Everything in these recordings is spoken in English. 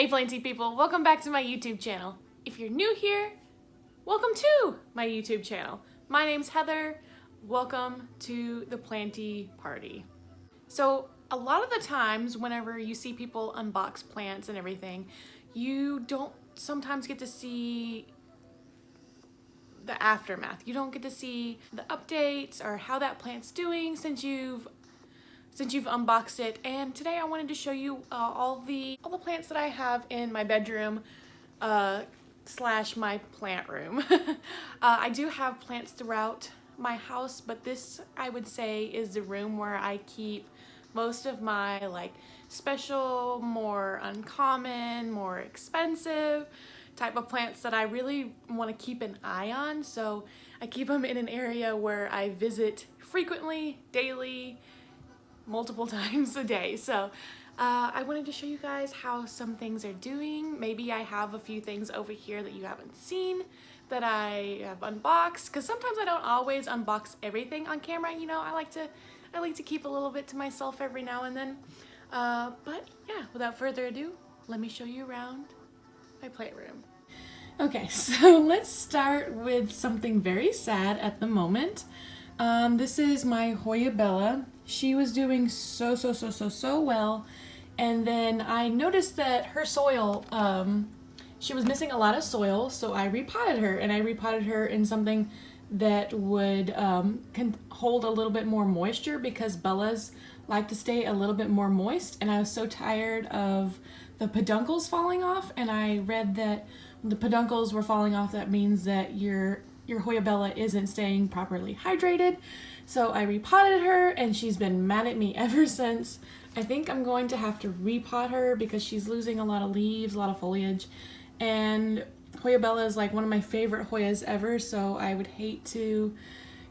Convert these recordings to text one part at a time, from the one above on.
Hey planty people, welcome back to my YouTube channel. If you're new here, welcome to my YouTube channel. My name's Heather. Welcome to the planty party. So a lot of the times whenever you see people unbox plants and everything, you don't sometimes get to see the aftermath. You don't get to see the updates or how that plant's doing since you've unboxed it. And today I wanted to show you all the plants that I have in my bedroom slash my plant room. I do have plants throughout my house, but this I would say is the room where I keep most of my like special, more uncommon, more expensive type of plants that I really want to keep an eye on. So I keep them in an area where I visit frequently, daily, multiple times a day. So I wanted to show you guys how some things are doing. Maybe I have a few things over here that you haven't seen that I have unboxed, because sometimes I don't always unbox everything on camera. You know, I like to keep a little bit to myself every now and then. But yeah, without further ado, let me show you around my plant room. Okay, so let's start with something very sad at the moment. This is my Hoya Bella. She was doing so well, and then I noticed that her soil, she was missing a lot of soil, so I repotted her, and I repotted her in something that would can hold a little bit more moisture, because Bellas like to stay a little bit more moist, and I was so tired of the peduncles falling off, and I read that when the peduncles were falling off, that means that your Hoya Bella isn't staying properly hydrated. So I repotted her, and she's been mad at me ever since. I think I'm going to have to repot her because she's losing a lot of leaves, a lot of foliage, and Hoya Bella is like one of my favorite Hoyas ever, so I would hate to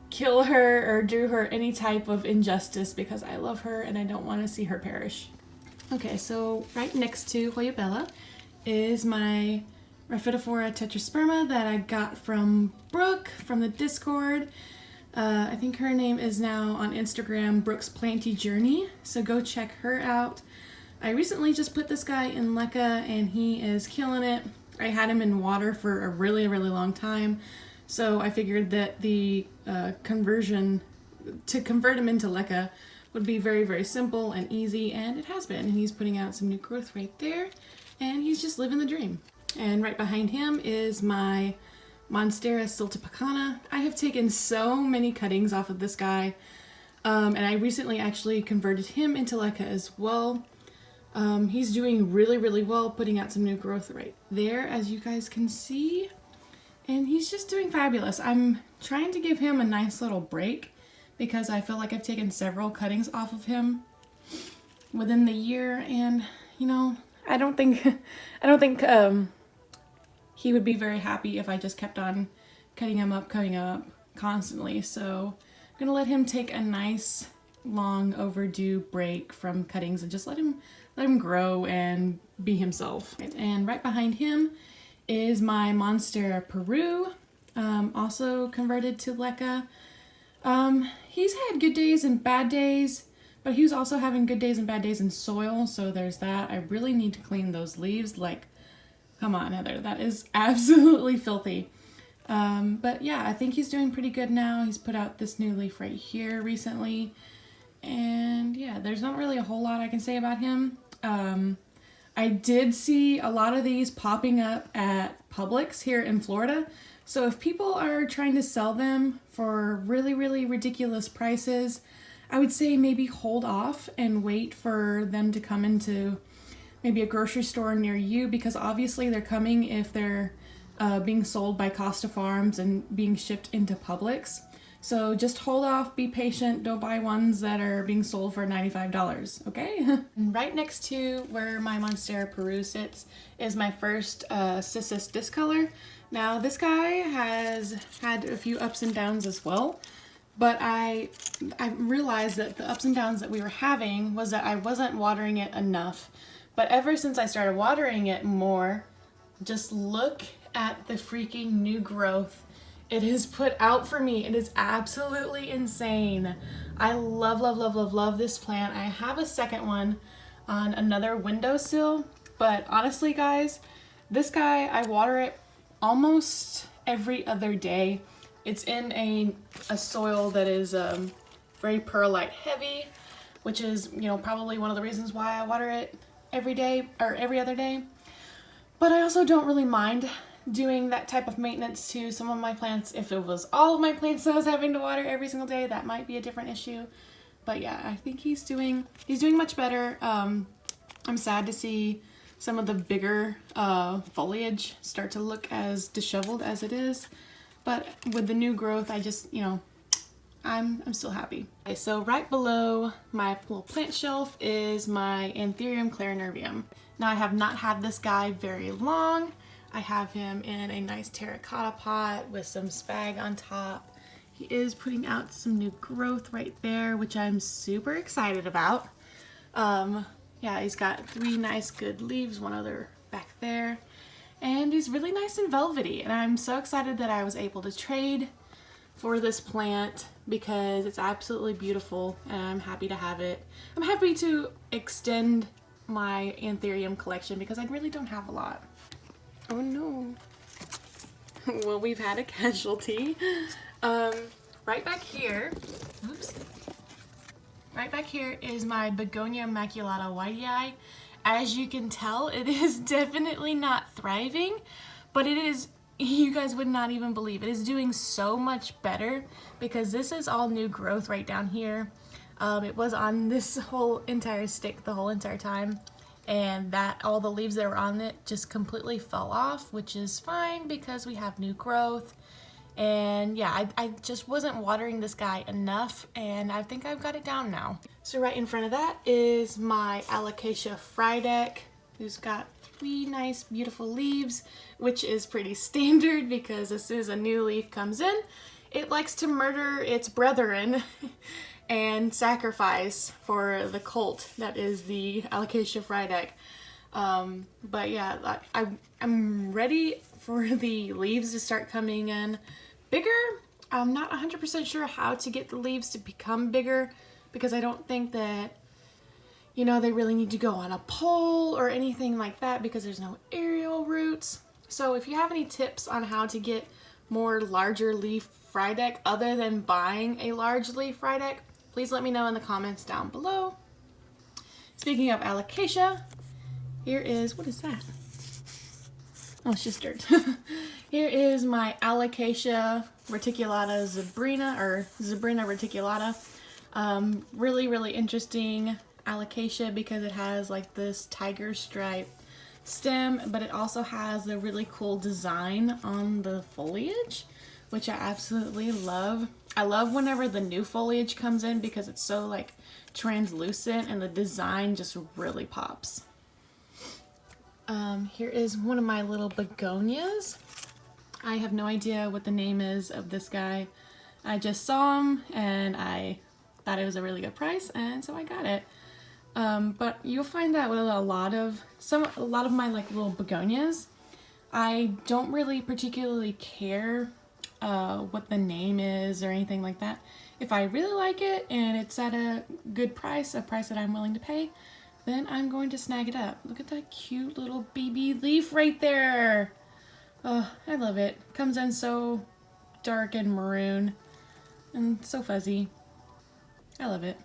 kill her or do her any type of injustice because I love her and I don't want to see her perish. Okay, so right next to Hoya Bella is my Rhaphidophora tetrasperma that I got from Brooke from the Discord. I think her name is now on Instagram, Brooke's Planty Journey, so go check her out. I recently just put this guy in Leca and he is killing it. I had him in water for a really long time, so I figured that the conversion to convert him into Leca would be very simple and easy, and it has been. And he's putting out some new growth right there, and he's just living the dream. And right behind him is my Monstera siltepecana. I have taken so many cuttings off of this guy, and I recently actually converted him into Leca as well. He's doing really well, putting out some new growth right there, as you guys can see, and he's just doing fabulous. I'm trying to give him a nice little break because I feel like I've taken several cuttings off of him within the year, and you know, I don't think he would be very happy if I just kept on cutting him up constantly. So I'm gonna let him take a nice long overdue break from cuttings and just let him grow and be himself. And right behind him is my Monstera Peru, also converted to Leca. He's had good days and bad days, but he was also having good days and bad days in soil, so there's that. I really need to clean those leaves. Like, come on, Heather, that is absolutely filthy. But yeah, I think he's doing pretty good now. He's put out this new leaf right here recently. And yeah, there's not really a whole lot I can say about him. I did see a lot of these popping up at Publix here in Florida. So if people are trying to sell them for really ridiculous prices, I would say maybe hold off and wait for them to come into maybe a grocery store near you, because obviously they're coming if they're being sold by Costa Farms and being shipped into Publix. So just hold off, be patient, don't buy ones that are being sold for $95, okay? And right next to where my Monstera Peru sits is my first Cissus discolor. Now this guy has had a few ups and downs as well, but I realized that the ups and downs that we were having was that I wasn't watering it enough. But ever since I started watering it more, just look at the freaking new growth it has put out for me. It is absolutely insane. I love this plant. I have a second one on another windowsill, But honestly guys, this guy, I water it almost every other day. It's in a soil that is very perlite heavy, which is, you know, probably one of the reasons why I water it every day or every other day. But I also don't really mind doing that type of maintenance to some of my plants. If it was all of my plants that I was having to water every single day, that might be a different issue. But yeah, I think he's doing much better. I'm sad to see some of the bigger foliage start to look as disheveled as it is. But with the new growth, I just, you know, I'm still happy. Okay, so right below my little plant shelf is my Anthurium clarinervium. Now I have not had this guy very long. I have him in a nice terracotta pot with some spag on top. He is putting out some new growth right there, which I'm super excited about. Yeah, he's got 3 nice good leaves, one other back there. And he's really nice and velvety, and I'm so excited that I was able to trade for this plant because it's absolutely beautiful and I'm happy to have it. I'm happy to extend my Anthurium collection because I really don't have a lot. Oh no. Well, we've had a casualty. Right back here, oops. Right back here is my Begonia maculata whitei. As you can tell, it is definitely not thriving, but it is, you guys would not even believe it is doing so much better because this is all new growth right down here. It was on this whole entire stick the whole entire time, and that all the leaves that were on it just completely fell off, which is fine because we have new growth. And yeah, I just wasn't watering this guy enough, and I think I've got it down now. So right in front of that is my Alocasia Frydek, who's got 3 nice beautiful leaves, which is pretty standard because as soon as a new leaf comes in, it likes to murder its brethren and sacrifice for the cult that is the Alocasia Frydek. But yeah, I'm ready for the leaves to start coming in bigger. I'm not 100% sure how to get the leaves to become bigger because I don't think that, you know, they really need to go on a pole or anything like that because there's no aerial roots. So if you have any tips on how to get more larger leaf Frydek other than buying a large leaf Frydek, please let me know in the comments down below. Speaking of Alocasia, here is, what is that? Oh, it's just dirt. Here is my Alocasia reticulata zebrina, or zebrina reticulata. Really, really interesting Alocasia because it has like this tiger stripe stem, but it also has the really cool design on the foliage, which I absolutely love. I love whenever the new foliage comes in because it's so like translucent and the design just really pops. Here is one of my little begonias. I have no idea what the name is of this guy. I just saw him and I thought it was a really good price, and so I got it. But you'll find that with a lot of my like little begonias, I don't really particularly care what the name is or anything like that. If I really like it and it's at a good price, a price that I'm willing to pay, then I'm going to snag it up. Look at that cute little baby leaf right there. Oh, I love it. Comes in so dark and maroon and so fuzzy. I love it.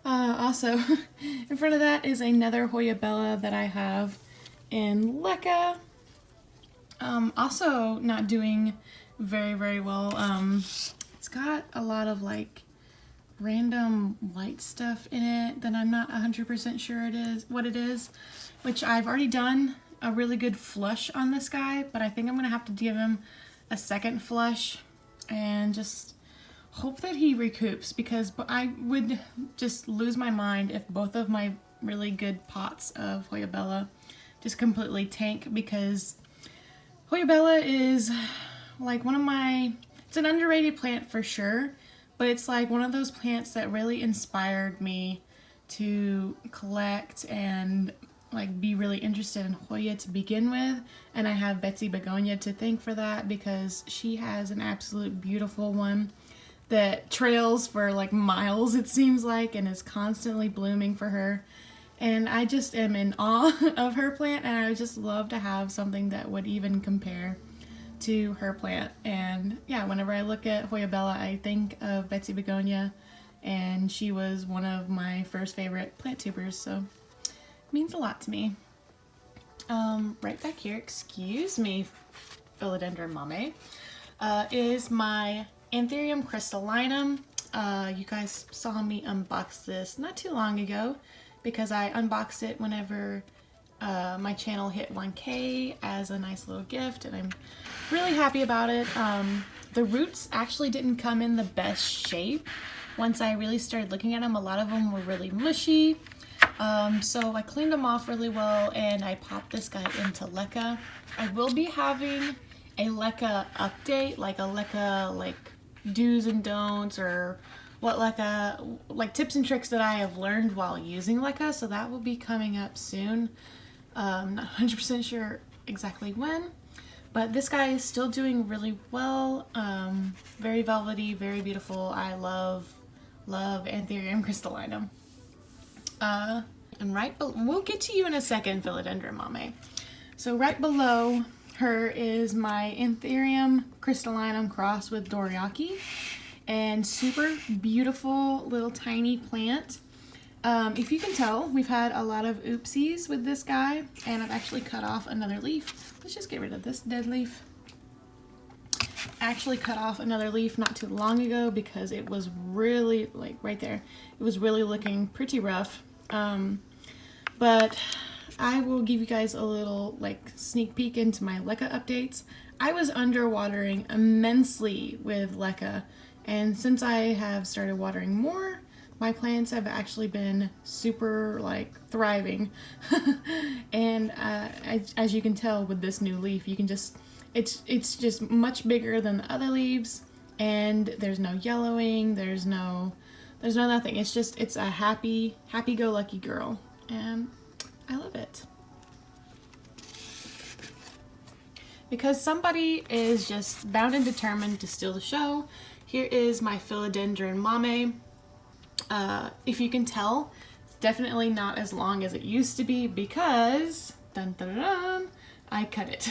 Also, in front of that is another Hoya Bella that I have in Leca. Also not doing very, very well. It's got a lot of like random white stuff in it that I'm not 100% sure what it is, which I've already done a really good flush on this guy, but I think I'm gonna have to give him a second flush and just hope that he recoups, because I would just lose my mind if both of my really good pots of Hoya Bella just completely tank, because Hoya Bella is like it's an underrated plant for sure, but it's like one of those plants that really inspired me to collect and like be really interested in Hoya to begin with. And I have Betsy Begonia to thank for that, because she has an absolute beautiful one that trails for like miles, it seems like, and is constantly blooming for her. And I just am in awe of her plant, and I would just love to have something that would even compare to her plant. And yeah, whenever I look at Hoya Bella, I think of Betsy Begonia, and she was one of my first favorite plant tubers, so it means a lot to me. Right back here, excuse me, Philodendron mame, is my Anthurium crystallinum. You guys saw me unbox this not too long ago, because I unboxed it whenever my channel hit 1K as a nice little gift, and I'm really happy about it. The roots actually didn't come in the best shape. Once I really started looking at them, a lot of them were really mushy. So I cleaned them off really well, and I popped this guy into LECA. I will be having a LECA update, like a LECA like do's and don'ts, or what LECA, like tips and tricks that I have learned while using LECA, so that will be coming up soon. Not 100% sure exactly when, but this guy is still doing really well. Very velvety, very beautiful. I love Anthurium crystallinum. And we'll get to you in a second, Philodendron mame. So right below her is my Anthurium crystallinum crossed with Doriaki, and super beautiful little tiny plant. If you can tell, we've had a lot of oopsies with this guy, and I've actually cut off another leaf. Let's just get rid of this dead leaf. I actually cut off another leaf not too long ago because it was really, like right there, it was really looking pretty rough. But I will give you guys a little like sneak peek into my LECA updates. I was underwatering immensely with LECA, and since I have started watering more, my plants have actually been super like thriving. And as you can tell with this new leaf, you can just, it's just much bigger than the other leaves, and there's no yellowing, there's no nothing. It's just, it's a happy-go-lucky girl, and I love it. Because somebody is just bound and determined to steal the show, here is my Philodendron mame. If you can tell, it's definitely not as long as it used to be because, dun, dun, dun, I cut it.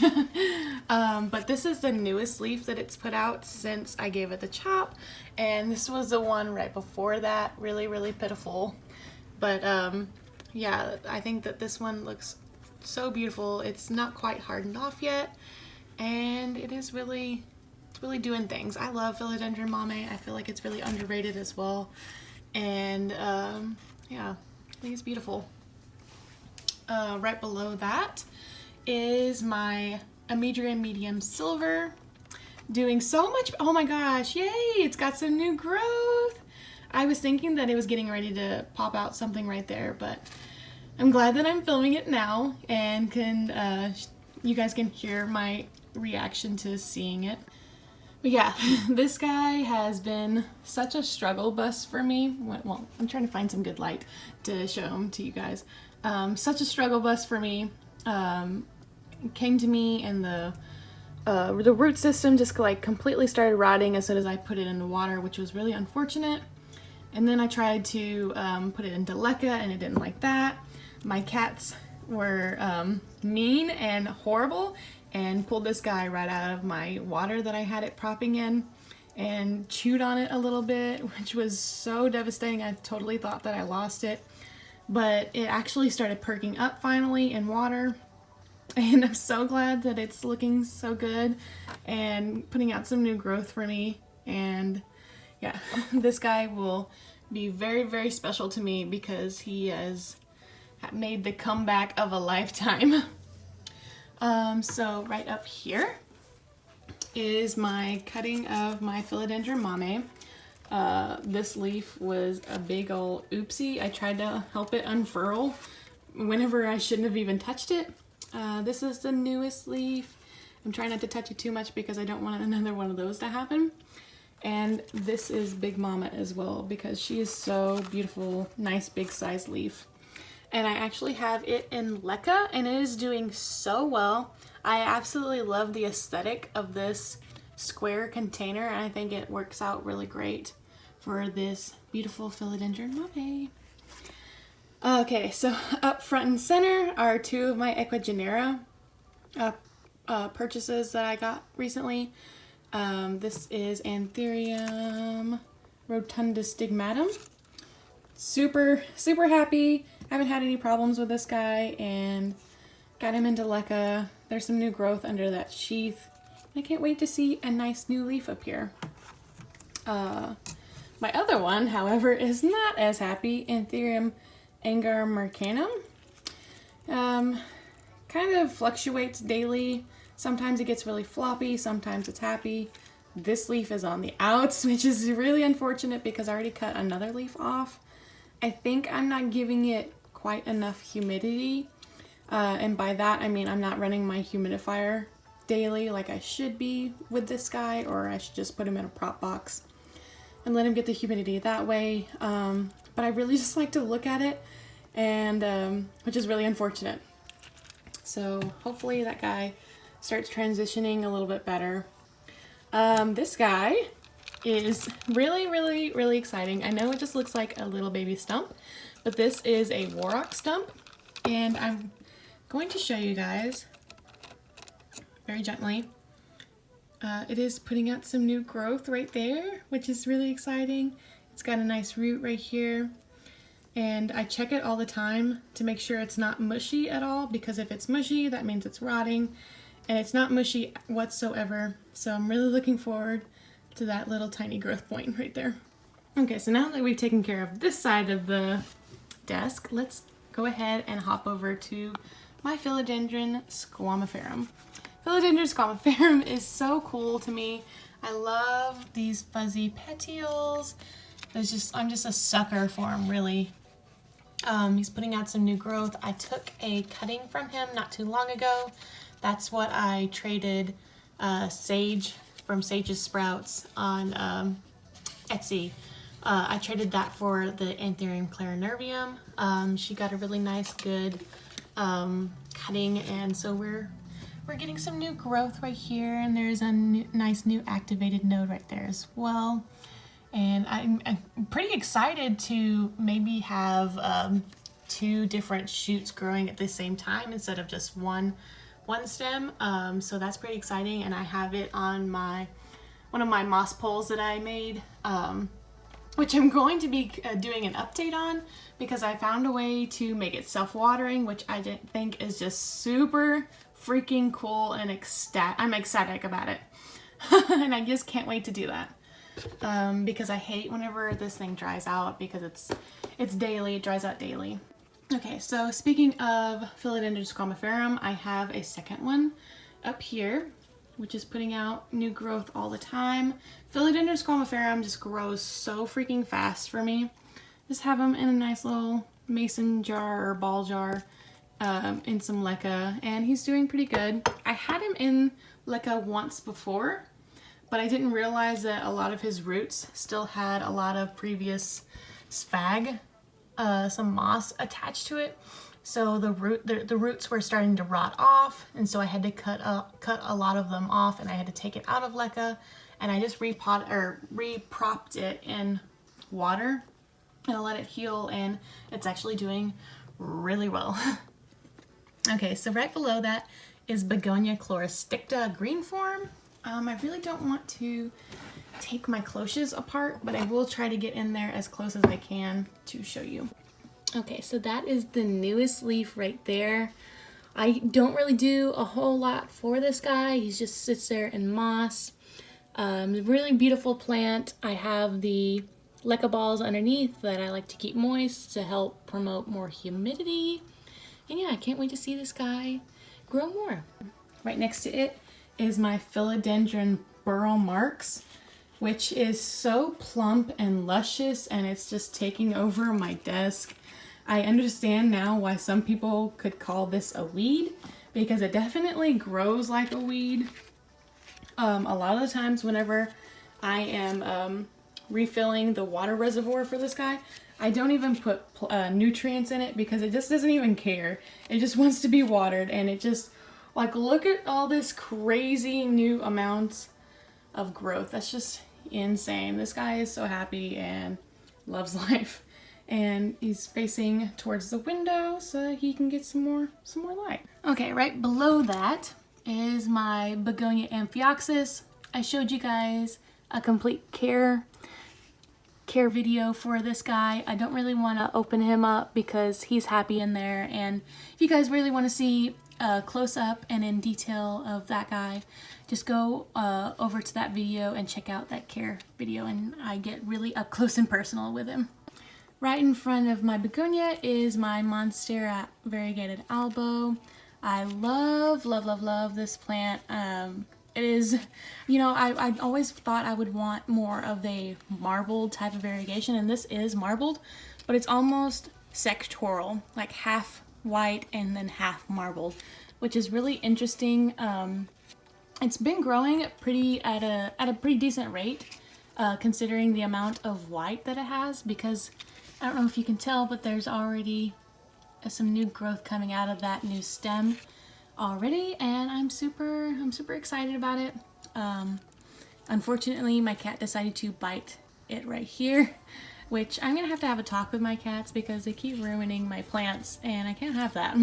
But this is the newest leaf that it's put out since I gave it the chop, and this was the one right before that. Really, really pitiful. But yeah, I think that this one looks so beautiful. It's not quite hardened off yet, and it is really, it's really doing things. I love Philodendron mame. I feel like it's really underrated as well. And yeah, I think it's beautiful. Right below that is my Amedria medium silver, doing so much. Oh my gosh, yay, it's got some new growth. I was thinking that it was getting ready to pop out something right there, but I'm glad that I'm filming it now and can you guys can hear my reaction to seeing it. But yeah, this guy has been such a struggle bus for me. Well, I'm trying to find some good light to show him to you guys. Such a struggle bus for me. Came to me, and the root system just like completely started rotting as soon as I put it in the water, which was really unfortunate. And then I tried to put it into LECA, and it didn't like that. My cats were mean and horrible, and pulled this guy right out of my water that I had it propping in and chewed on it a little bit, which was so devastating. I totally thought that I lost it, but it actually started perking up finally in water, and I'm so glad that it's looking so good and putting out some new growth for me. And yeah, this guy will be very, very special to me because he has made the comeback of a lifetime. So right up here is my cutting of my Philodendron mame. This leaf was a big old oopsie. I tried to help it unfurl whenever I shouldn't have even touched it. This is the newest leaf. I'm trying not to touch it too much because I don't want another one of those to happen. And this is Big Mama as well because she is so beautiful, nice big size leaf. And I actually have it in LECA, and it is doing so well. I absolutely love the aesthetic of this square container, and I think it works out really great for this beautiful philodendron mauve. Okay, so up front and center are two of my Equigenera purchases that I got recently. This is Anthurium rotundostigmatum. Super happy. Haven't had any problems with this guy and got him into LECA. There's some new growth under that sheath. I can't wait to see a nice new leaf appear. My other one, however, is not as happy. Anthurium angarmercanum. Kind of fluctuates daily. Sometimes it gets really floppy, sometimes it's happy. This leaf is on the outs, which is really unfortunate because I already cut another leaf off. I think I'm not giving it quite enough humidity. And by that, I mean I'm not running my humidifier daily like I should be with this guy, or I should just put him in a prop box and let him get the humidity that way. But I really just like to look at it, and which is really unfortunate. So hopefully that guy starts transitioning a little bit better. This guy is really exciting. I know it just looks like a little baby stump, but this is a Warrock stump, and I'm going to show you guys very gently. It is putting out some new growth right there, which is really exciting. It's got a nice root right here, and I check it all the time to make sure it's not mushy at all, because if it's mushy, that means it's rotting, and it's not mushy whatsoever. So I'm really looking forward to that little tiny growth point right there. Okay, so now that we've taken care of this side of the desk, let's go ahead and hop over to my Philodendron squamiferum. Philodendron squamiferum is so cool to me. I love these fuzzy petioles. I'm just a sucker for him, really. He's putting out some new growth. I took a cutting from him not too long ago. That's what I traded sage from Sage's Sprouts on Etsy. I traded that for the Anthurium clarinervium. She got a really nice, good cutting, and so we're getting some new growth right here, and there's a nice new activated node right there as well. And I'm pretty excited to maybe have two different shoots growing at the same time instead of just one stem. So that's pretty exciting, and I have it on one of my moss poles that I made, which I'm going to be doing an update on, because I found a way to make it self-watering, which I think is just super freaking cool, and I'm ecstatic about it. And I just can't wait to do that. Because I hate whenever this thing dries out, because it's daily, it dries out daily. Okay, so speaking of Philodendron squamiferum, I have a second one up here, which is putting out new growth all the time. Philodendron squamiferum just grows so freaking fast for me. Just have them in a nice little mason jar or ball jar in some LECA, and he's doing pretty good. I had him in LECA once before, but I didn't realize that a lot of his roots still had a lot of previous sphagnum, some moss attached to it. So the roots were starting to rot off, and so I had to cut a lot of them off, and I had to take it out of LECA, and I just repropped it in water and I let it heal, and it's actually doing really well. Okay, so right below that is Begonia chloristicta green form. I really don't want to take my cloches apart, but I will try to get in there as close as I can to show you. Okay, so that is the newest leaf right there. I don't really do a whole lot for this guy. He just sits there in moss. Really beautiful plant. I have the LECA balls underneath that I like to keep moist to help promote more humidity. And yeah, I can't wait to see this guy grow more. Right next to it is my Philodendron burl marks, which is so plump and luscious, and it's just taking over my desk. I understand now why some people could call this a weed, because it definitely grows like a weed. A lot of the times whenever I am refilling the water reservoir for this guy, I don't even put nutrients in it, because it just doesn't even care. It just wants to be watered, and it just, like, look at all this crazy new amounts of growth. That's just insane. This guy is so happy and loves life. And he's facing towards the window so he can get some more light. Okay, right below that is my Begonia Amphioxus. I showed you guys a complete care video for this guy. I don't really want to open him up because he's happy in there, and if you guys really want to see a close-up and in detail of that guy, just go over to that video and check out that care video, and I get really up close and personal with him. Right in front of my begonia is my Monstera variegated albo. I love this plant. It is, you know, I always thought I would want more of a marbled type of variegation, and this is marbled, but it's almost sectoral, like half white and then half marbled, which is really interesting. It's been growing at a pretty decent rate, considering the amount of white that it has, because I don't know if you can tell, but there's already some new growth coming out of that new stem already, and I'm super excited about it. Unfortunately, my cat decided to bite it right here, which I'm gonna have to have a talk with my cats because they keep ruining my plants, and I can't have that.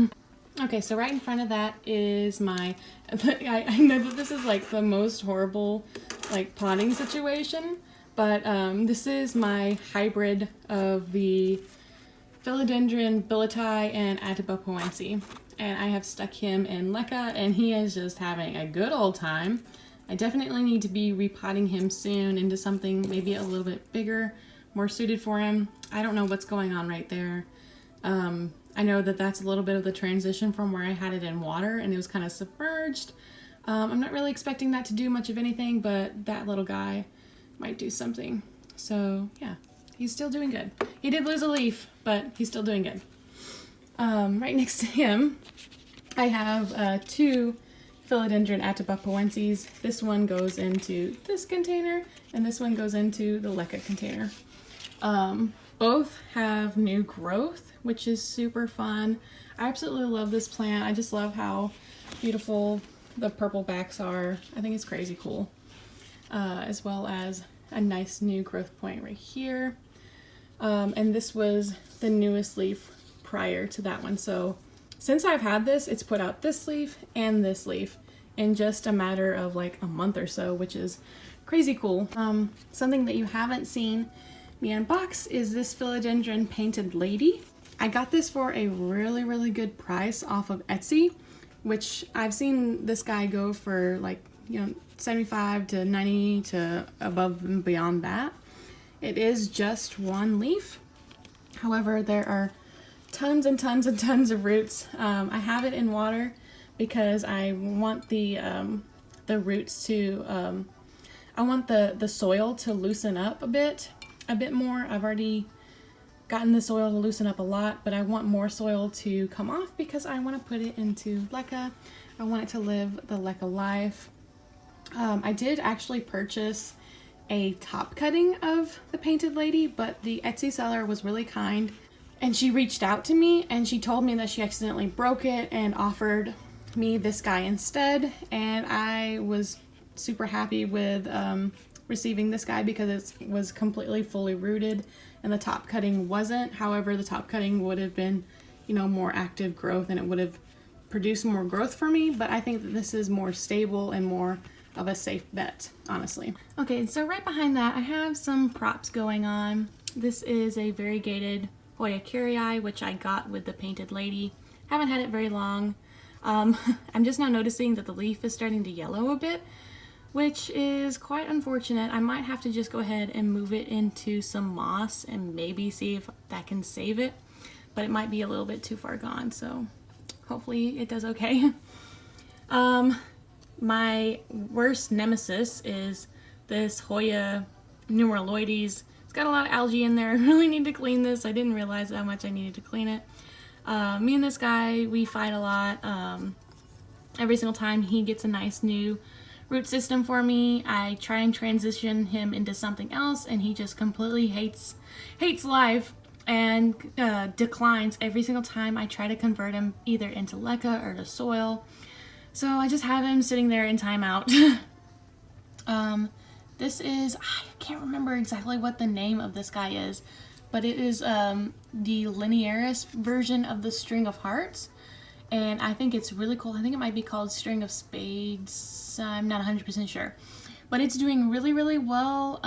Okay, so right in front of that is my, I know that this is like the most horrible like potting situation, but this is my hybrid of the Philodendron billeti and Atabapoense, and I have stuck him in leca, and he is just having a good old time. I definitely need to be repotting him soon into something maybe a little bit bigger, more suited for him. I don't know what's going on right there. I know that that's a little bit of the transition from where I had it in water and it was kind of submerged. I'm not really expecting that to do much of anything, but that little guy might do something. So yeah, he's still doing good. He did lose a leaf, but he's still doing good. Right next to him, I have two Philodendron Atabapoenses. This one goes into this container, and this one goes into the leca container. Both have new growth, which is super fun. I absolutely love this plant. I just love how beautiful the purple backs are. I think it's crazy cool. As well as a nice new growth point right here. And this was the newest leaf prior to that one. So since I've had this, it's put out this leaf and this leaf in just a matter of like a month or so, which is crazy cool. Something that you haven't seen me unbox is this Philodendron painted lady. I got this for a really good price off of Etsy, which I've seen this guy go for like, you know, 75 to 90 to above and beyond that. It is just one leaf. However, there are tons and tons and tons of roots. I have it in water because I want the roots to, I want the soil to loosen up a bit more. I've already gotten the soil to loosen up a lot, but I want more soil to come off because I want to put it into leca. I want it to live the leca life. I did actually purchase a top cutting of the painted lady, but the Etsy seller was really kind and she reached out to me and she told me that she accidentally broke it and offered me this guy instead, and I was super happy with receiving this guy because it was completely fully rooted and the top cutting wasn't. However, the top cutting would have been, you know, more active growth and it would have produced more growth for me, but I think that this is more stable and more of a safe bet, honestly. Okay, so right behind that, I have some props going on. This is a variegated Hoya carrii, which I got with the painted lady. Haven't had it very long. I'm just now noticing that the leaf is starting to yellow a bit, which is quite unfortunate. I might have to just go ahead and move it into some moss and maybe see if that can save it, but it might be a little bit too far gone, so hopefully it does okay. My worst nemesis is this Hoya numeraloides. It's got a lot of algae in there. I really need to clean this. I didn't realize how much I needed to clean it. Me and this guy, we fight a lot. Every single time he gets a nice new root system for me, I try and transition him into something else, and he just completely hates life and declines every single time I try to convert him either into leca or to soil. So I just have him sitting there in timeout. This is, I can't remember exactly what the name of this guy is, but it is the linearis version of the String of Hearts. And I think it's really cool. I think it might be called String of Spades. I'm not 100% sure. But it's doing really, really well.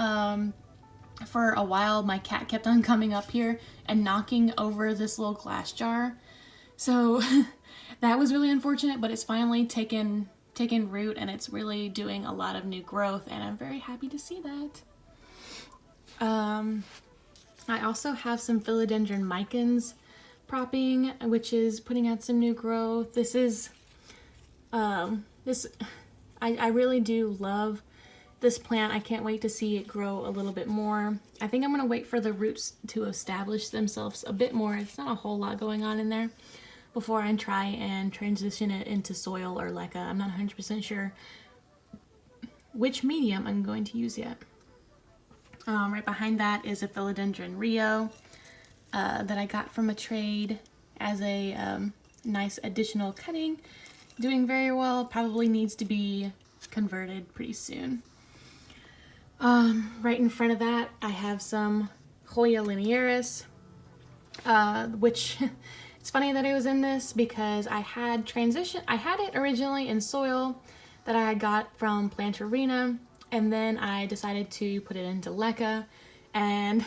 For a while, my cat kept on coming up here and knocking over this little glass jar. So that was really unfortunate, but it's finally taken root and it's really doing a lot of new growth, and I'm very happy to see that. I also have some Philodendron micans propping, which is putting out some new growth. This is I really do love this plant. I can't wait to see it grow a little bit more. I think I'm gonna wait for the roots to establish themselves a bit more. It's not a whole lot going on in there before I try and transition it into soil or leca. I'm not 100% sure which medium I'm going to use yet. Right behind that is a Philodendron Rio that I got from a trade as a nice additional cutting. Doing very well, probably needs to be converted pretty soon. Right in front of that I have some Hoya linearis, which it's funny that it was in this because I had it originally in soil that I got from Plantarina, and then I decided to put it into leca, and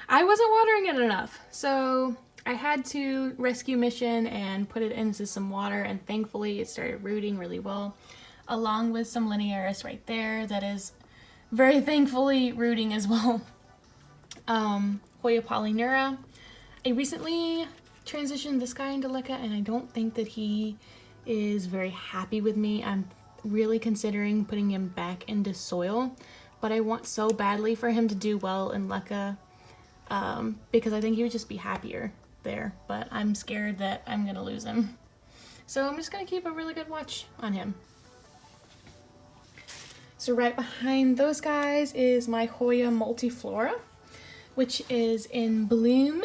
I wasn't watering it enough. So I had to rescue mission and put it into some water, and thankfully it started rooting really well, along with some linearis right there that is very thankfully rooting as well. Hoya polynura. I recently transitioned this guy into leca, and I don't think that he is very happy with me. I'm really considering putting him back into soil, but I want so badly for him to do well in leca because I think he would just be happier there, but I'm scared that I'm gonna lose him. So I'm just gonna keep a really good watch on him. So right behind those guys is my Hoya multiflora, which is in bloom.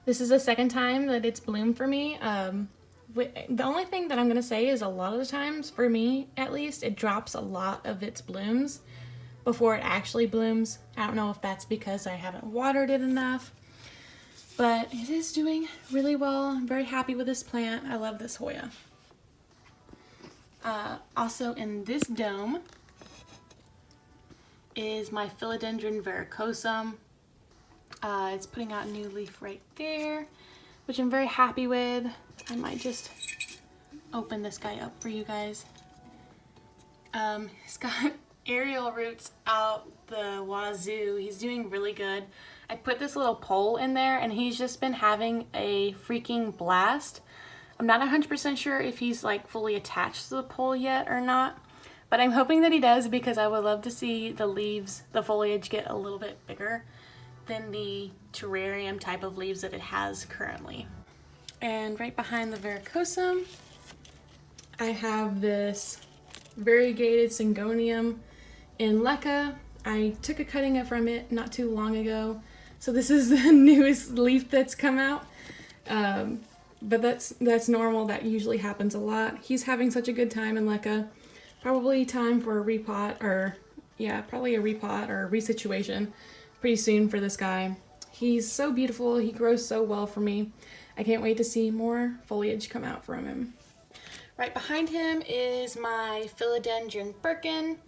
This is the second time that it's bloomed for me. The only thing that I'm going to say is a lot of the times, for me at least, it drops a lot of its blooms before it actually blooms. I don't know if that's because I haven't watered it enough, but it is doing really well. I'm very happy with this plant. I love this Hoya. Also in this dome is my Philodendron verrucosum. It's putting out a new leaf right there, which I'm very happy with. I might just open this guy up for you guys. He's got aerial roots out the wazoo. He's doing really good. I put this little pole in there and he's just been having a freaking blast. I'm not 100% sure if he's like fully attached to the pole yet or not, but I'm hoping that he does because I would love to see the leaves, the foliage get a little bit bigger than the terrarium type of leaves that it has currently. And right behind the verrucosum, I have this variegated syngonium in leca. I took a cutting from it not too long ago, so this is the newest leaf that's come out. But that's normal. That usually happens a lot. He's having such a good time in leca. Probably time for a repot, or yeah, probably a repot or a resituation pretty soon for this guy. He's so beautiful. He grows so well for me. I can't wait to see more foliage come out from him. Right behind him is my Philodendron Birkin,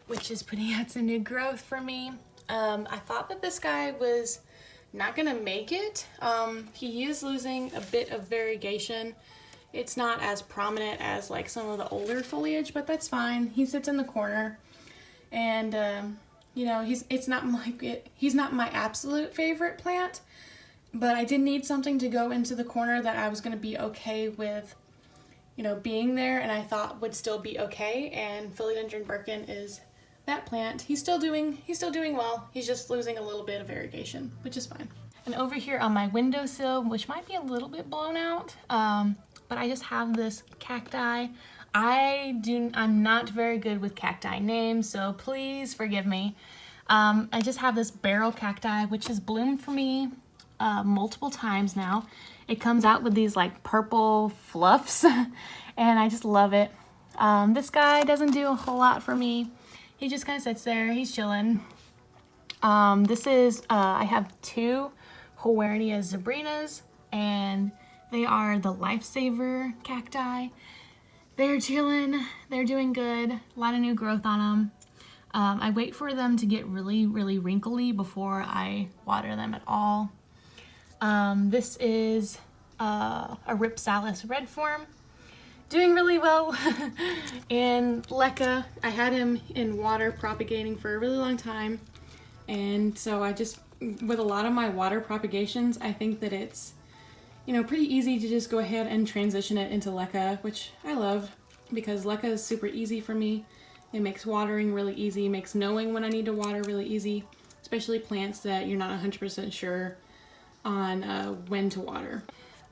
which is putting out some new growth for me. I thought that this guy was not gonna make it. He is losing a bit of variegation. It's not as prominent as like some of the older foliage, but that's fine. He sits in the corner, and you know, he's not my absolute favorite plant, but I did need something to go into the corner that I was going to be okay with, you know, being there, and I thought would still be okay. And Philodendron Birkin is that plant. He's still doing well. He's just losing a little bit of variegation, which is fine. And over here on my windowsill, which might be a little bit blown out, but I just have this cacti. I'm not very good with cacti names, so please forgive me. I just have this barrel cacti, which has bloomed for me multiple times now. It comes out with these like purple fluffs, and I just love it. This guy doesn't do a whole lot for me. He just kind of sits there, he's chilling. This is, I have two Hoya zebrinas, and they are the lifesaver cacti. They're chilling, they're doing good, a lot of new growth on them. I wait for them to get really, really wrinkly before I water them at all. This is a Ripsalis red form, doing really well. And Leca, I had him in water propagating for a really long time. And so I just, with a lot of my water propagations, I think that it's, you know, pretty easy to just go ahead and transition it into Leca, which I love because Leca is super easy for me. It makes watering really easy, makes knowing when I need to water really easy, especially plants that you're not 100% sure on when to water.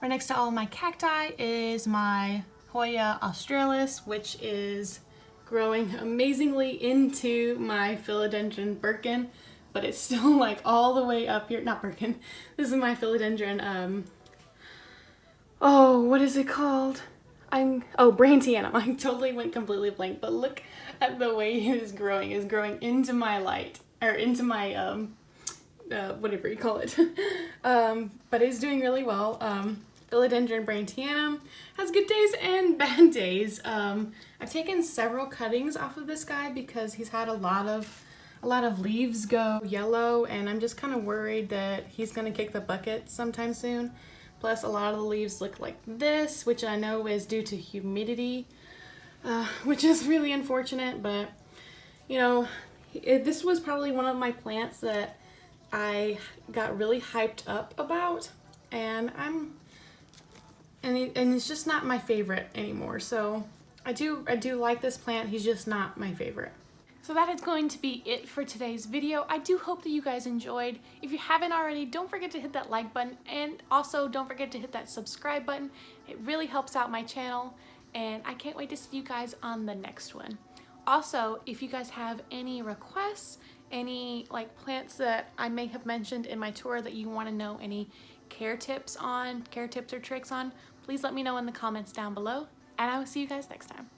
Right next to all of my cacti is my Hoya australis, which is growing amazingly into my Philodendron Birkin, but it's still like all the way up here. Not Birkin. This is my Philodendron, oh, what is it called? Brantianum. I totally went completely blank, but look at the way it is growing. It's growing into my light, or into my, whatever you call it. But it's doing really well. Philodendron Brantianum has good days and bad days. I've taken several cuttings off of this guy because he's had a lot of leaves go yellow, and I'm just kind of worried that he's gonna kick the bucket sometime soon. Plus a lot of the leaves look like this, which I know is due to humidity, which is really unfortunate, but you know, this was probably one of my plants that I got really hyped up about, and it's just not my favorite anymore. So I do like this plant, he's just not my favorite. So that is going to be it for today's video. I do hope that you guys enjoyed. If you haven't already, don't forget to hit that like button, and also don't forget to hit that subscribe button. It really helps out my channel, and I can't wait to see you guys on the next one. Also, if you guys have any requests, any like plants that I may have mentioned in my tour that you want to know any care tips or tricks on, please let me know in the comments down below, and I will see you guys next time.